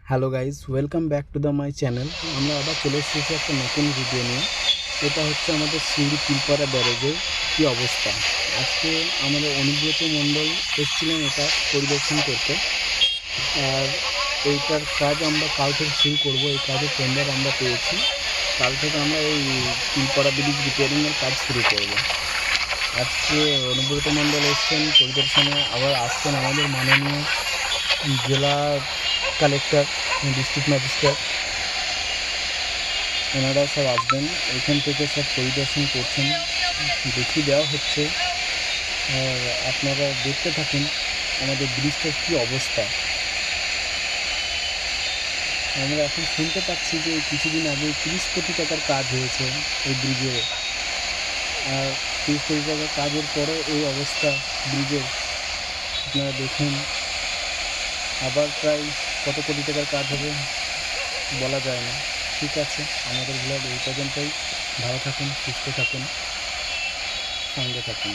Hello guys, welcome back to the my channel. আমরা আবার চলে এসেছি একটা নতুন ভিডিও নিয়ে। এটা হচ্ছে আমাদের সিউড়ি পিলপাড়া ব্যারেজের কী অবস্থা। আজকে আমাদের অনুব্রত মণ্ডল এসেছিলেন এটা পরিদর্শন করতে। আর এইটার কাজ আমরা কাল থেকে শুরু করব। এই কাজের টেন্ডার আমরা পেয়েছি। কাল থেকে আমরা এই পিলপাড়া ব্রিজ রিপেয়ারিংয়ের কাজ শুরু করব। আজকে অনুব্রত মণ্ডল এসছেন পরিদর্শনে, আবার আসছেন আমাদের মাননীয় জেলা কালেক্টর, ডিস্ট্রিক্ট ম্যাজিস্ট্রেট, ওনারা সব আসবেন। এখান থেকে সব পরিদর্শন করছেন, দেখিয়ে দেওয়া হচ্ছে। আর আপনারা দেখতে থাকুন আমাদের ব্রিজটার কী অবস্থা। আমরা এখন শুনতে পাচ্ছি যে কিছুদিন আগে 30 কোটি টাকার কাজ হয়েছে এই ব্রিজে। আর 30 কোটি টাকার কাজের পরে এই অবস্থা ব্রিজের, আপনারা দেখুন। আবার প্রায় কত কোটি টাকার কাজ হবে বলা যায় না। ঠিক আছে, আমাদের ব্লগ এই পর্যন্তই। ভালো থাকুন, সুস্থ থাকুন, সঙ্গে থাকুন।